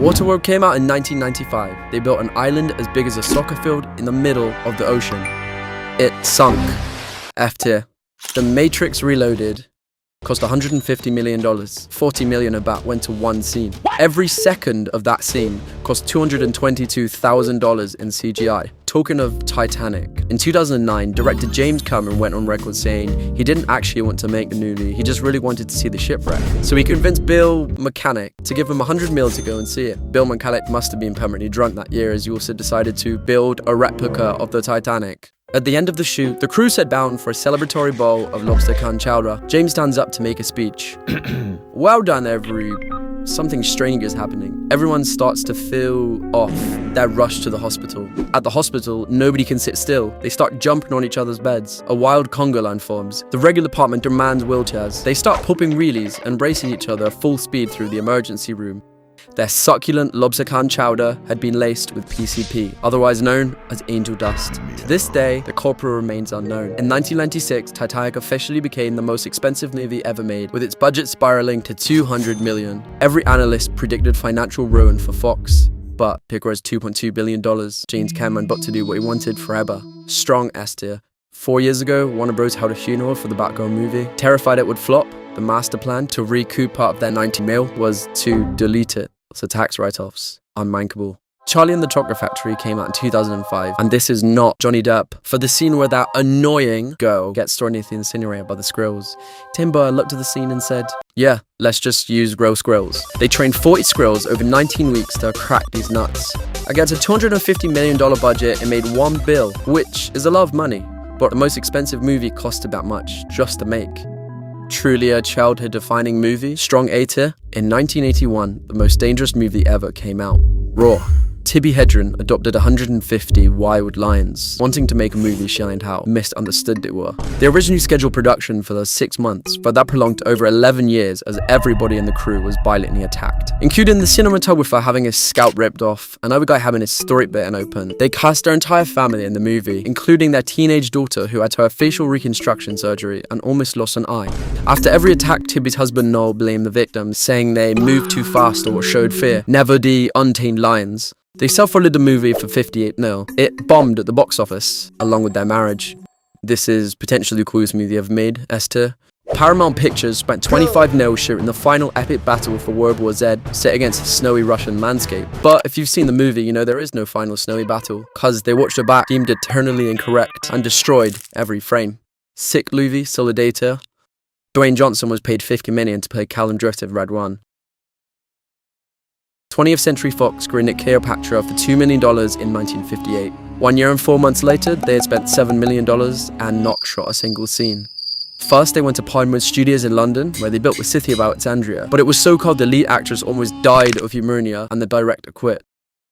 Waterworld came out in 1995. They built an island as big as a soccer field in the middle of the ocean. It sunk. F tier. The Matrix Reloaded cost $150 million. $40 million of that went to one scene. Every second of that scene cost $222,000 in CGI. Talking of Titanic, in 2009, director James Cameron went on record saying he didn't actually want to make the movie, he just really wanted to see the shipwreck. So he convinced Bill Mechanic to give him $100 million to go and see it. Bill Mechanic must have been permanently drunk that year, as he also decided to build a replica of the Titanic. At the end of the shoot, the crew sat down for a celebratory bowl of lobster can chowder. James stands up to make a speech. Well done, Something strange is happening. Everyone starts to feel off. They're rushed to the hospital. At the hospital, nobody can sit still. They start jumping on each other's beds. A wild conga line forms. The regular department demands wheelchairs. They start popping wheelies and bracing each other full speed through the emergency room. Their succulent lobster can chowder had been laced with PCP, otherwise known as angel dust. To this day, the culprit remains unknown. In 1996, Titanic officially became the most expensive movie ever made, with its budget spiraling to $200 million. Every analyst predicted financial ruin for Fox, but it grossed $2.2 billion. James Cameron got to do what he wanted forever. Strong S tier. 4 years ago, Warner Bros. Held a funeral for the Batgirl movie. Terrified it would flop, the master plan to recoup part of their $90 million was to delete it. So tax write-offs, unmankable. Charlie and the Chocolate Factory came out in 2005, and this is not Johnny Depp. For the scene where that annoying girl gets thrown into the incinerator by the squirrels, Tim Burr looked at the scene and said, yeah, let's just use grow squirrels. They trained 40 squirrels over 19 weeks to crack these nuts. Against a $250 million budget, it made $1 billion, which is a lot of money, but the most expensive movie cost about much just to make. Truly a childhood-defining movie, strong A tier. In 1981, the most dangerous movie ever came out, Raw. Tippi Hedren adopted 150 wild lions, wanting to make a movie showing how misunderstood they were. They originally scheduled production for 6 months, but that prolonged to over 11 years as everybody in the crew was violently attacked, including the cinematographer having his scalp ripped off, another guy having his throat bitten open. They cast their entire family in the movie, including their teenage daughter who had her facial reconstruction surgery and almost lost an eye. After every attack, Tippi's husband Noel blamed the victims, saying they moved too fast or showed fear, never the untamed lions. They self-funded the movie for $58 million. It bombed at the box office, along with their marriage. This is potentially the coolest movie ever made, S tier. Paramount Pictures spent $25 million shooting the final epic battle for World War Z, set against a snowy Russian landscape. But if you've seen the movie, you know there is no final snowy battle, cause they watched it back, deemed eternally incorrect, and destroyed every frame. Sick movie, solid A tier. Dwayne Johnson was paid $50 million to play Callum Drift of Red One. 20th Century Fox greenlit Cleopatra for $2 million in 1958. 1 year and 4 months later, they had spent $7 million and not shot a single scene. First, they went to Pinewood Studios in London, where they built the city of Alexandria, but it was so cold the lead actress almost died of pneumonia and the director quit.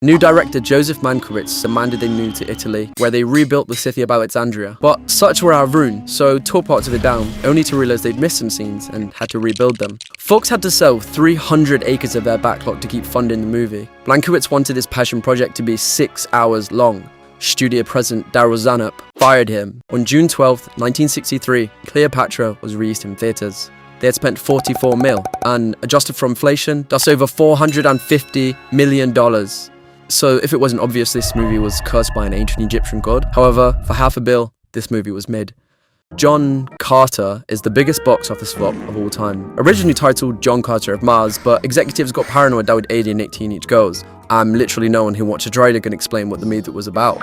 New director Joseph Mankiewicz demanded they move to Italy, where they rebuilt the city of Alexandria. But such were out of room, so tore parts of it down, only to realise they'd missed some scenes and had to rebuild them. Fox had to sell 300 acres of their backlot to keep funding the movie. Mankiewicz wanted his passion project to be 6 hours long. Studio president Daryl Zanuck fired him. On June 12, 1963, Cleopatra was released in theatres. They had spent $44 million, and adjusted for inflation, that's over $450 million. So if it wasn't obvious, this movie was cursed by an ancient Egyptian god. However, for $500 million, this movie was mid. John Carter is the biggest box office flop of all time. Originally titled John Carter of Mars, but executives got paranoid that would alienate teenage girls. I'm literally no one who watched a trailer can explain what the movie was about.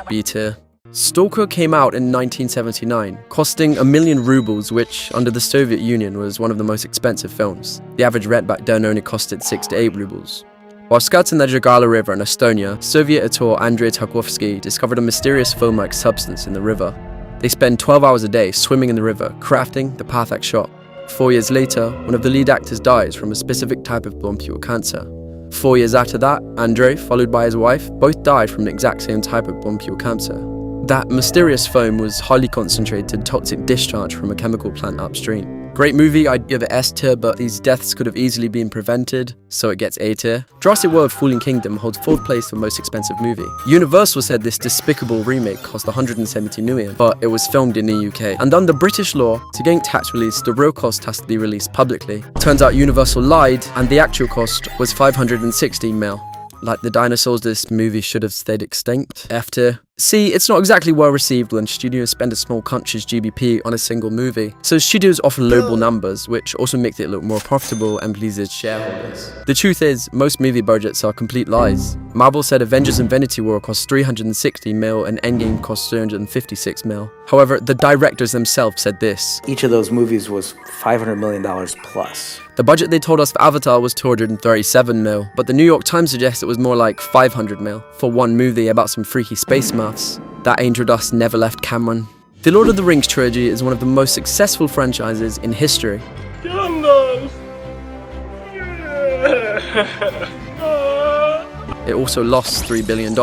B tier. Stalker came out in 1979, costing 1 million rubles, which, under the Soviet Union, was one of the most expensive films. The average rent back then only costed 6 to 8 rubles. While scouting the Jagala River in Estonia, Soviet auteur Andrei Tarkovsky discovered a mysterious foam-like substance in the river. They spend 12 hours a day swimming in the river, crafting the perfect shot. 4 years later, one of the lead actors dies from a specific type of bronchial cancer. 4 years after that, Andrei, followed by his wife, both died from the exact same type of bronchial cancer. That mysterious foam was highly concentrated toxic discharge from a chemical plant upstream. Great movie, I'd give it S tier, but these deaths could have easily been prevented, so it gets A tier. Jurassic World Fallen Kingdom holds 4th place for most expensive movie. Universal said this despicable remake cost 170 million, but it was filmed in the UK. And under British law, to gain tax release, the real cost has to be released publicly. Turns out Universal lied, and the actual cost was 516 mil. Like the dinosaurs, this movie should have stayed extinct. F tier. See, it's not exactly well received when studios spend a small country's GBP on a single movie. So studios often lowball numbers, which also makes it look more profitable and pleases shareholders. The truth is, most movie budgets are complete lies. Marvel said Avengers Infinity War cost 360 mil and Endgame cost 356 mil. However, the directors themselves said this. Each of those movies was $500 million plus. The budget they told us for Avatar was 237 mil, but the New York Times suggests it was more like 500 mil for one movie about some freaky space maths. That angel dust never left Cameron. The Lord of the Rings trilogy is one of the most successful franchises in history. It also lost $3 billion,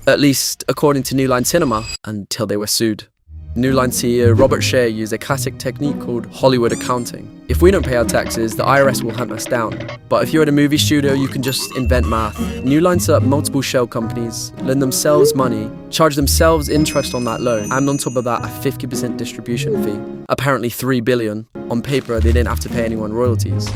at least according to New Line Cinema, until they were sued. New Line CEO Robert Shea used a classic technique called Hollywood accounting. If we don't pay our taxes, the IRS will hunt us down. But if you're at a movie studio, you can just invent math. New Line set up multiple shell companies, lend themselves money, charge themselves interest on that loan, and on top of that, a 50% distribution fee. Apparently $3 billion. On paper, they didn't have to pay anyone royalties.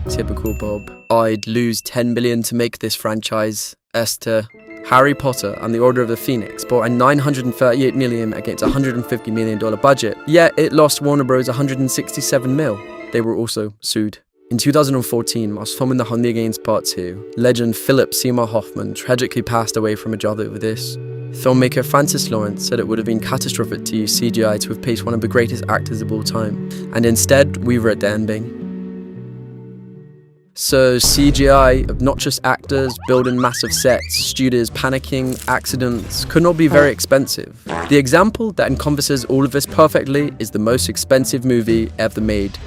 Typical Bob. I'd lose $10 billion to make this franchise. Esther. Harry Potter and the Order of the Phoenix bought a $938 million against a $150 million budget, yet it lost Warner Bros. 167 mil. They were also sued. In 2014, whilst filming The Hunger Games Part 2, legend Philip Seymour Hoffman tragically passed away from a job over this. Filmmaker Francis Lawrence said it would have been catastrophic to use CGI to replace one of the greatest actors of all time, and instead, we were at the ending. So CGI of not just actors building massive sets, studios panicking, accidents, could not be very expensive. The example that encompasses all of this perfectly is the most expensive movie ever made.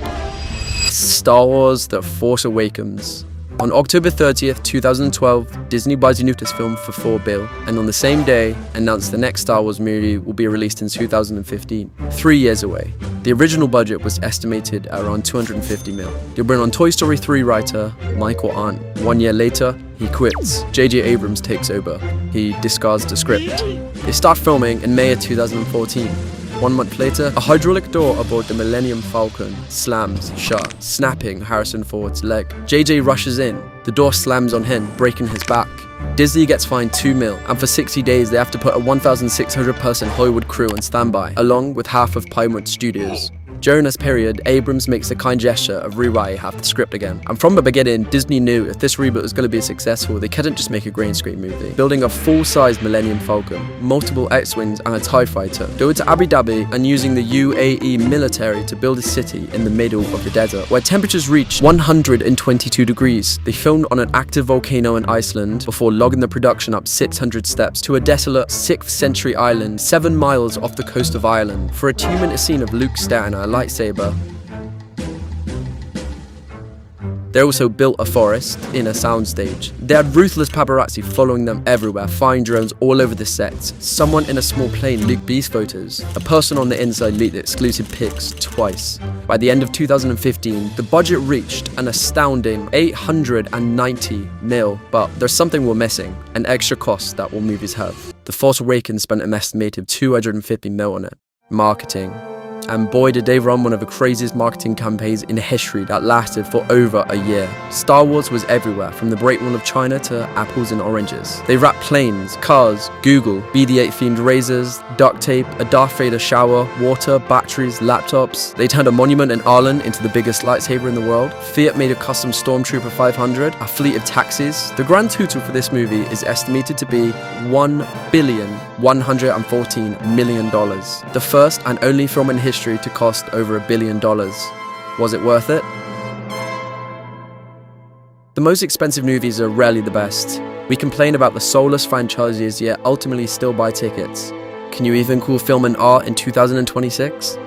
Star Wars: The Force Awakens. On October 30th, 2012, Disney buys Lucasfilm for $4 billion, and on the same day, announced the next Star Wars movie will be released in 2015, 3 years away. The original budget was estimated at around $250 million. They bring on Toy Story 3 writer Michael Arndt. 1 year later, he quits. J.J. Abrams takes over. He discards the script. They start filming in May of 2014. 1 month later, a hydraulic door aboard the Millennium Falcon slams shut, snapping Harrison Ford's leg. JJ rushes in. The door slams on him, breaking his back. Disney gets fined $2 million, and for 60 days they have to put a 1,600 person Hollywood crew on standby, along with half of Pinewood Studios. During this period, Abrams makes a kind gesture of rewriting half the script again. And from the beginning, Disney knew if this reboot was going to be successful, they couldn't just make a green screen movie. Building a full-size Millennium Falcon, multiple X-Wings and a TIE fighter, going to Abu Dhabi and using the UAE military to build a city in the middle of the desert, where temperatures reached 122 degrees. They filmed on an active volcano in Iceland before logging the production up 600 steps to a desolate 6th century island 7 miles off the coast of Ireland. For a 2-minute scene of Luke staring at a lightsaber. They also built a forest in a soundstage. They had ruthless paparazzi following them everywhere, firing drones all over the set. Someone in a small plane leaked these photos. A person on the inside leaked the exclusive pics twice. By the end of 2015, the budget reached an astounding 890 mil, but there's something we're missing, an extra cost that all movies have. The Force Awakens spent an estimated 250 mil on it. Marketing. And boy did they run one of the craziest marketing campaigns in history that lasted for over a year. Star Wars was everywhere, from the Great Wall of China to apples and oranges. They wrapped planes, cars, Google, BB-8 themed razors, duct tape, a Darth Vader shower, water, batteries, laptops. They turned a monument in Ireland into the biggest lightsaber in the world. Fiat made a custom Stormtrooper 500, a fleet of taxis. The grand total for this movie is estimated to be $1,114 million. The first and only film in history to cost over $1 billion. Was it worth it? The most expensive movies are rarely the best. We complain about the soulless franchises, yet ultimately still buy tickets. Can you even call film an art in 2026?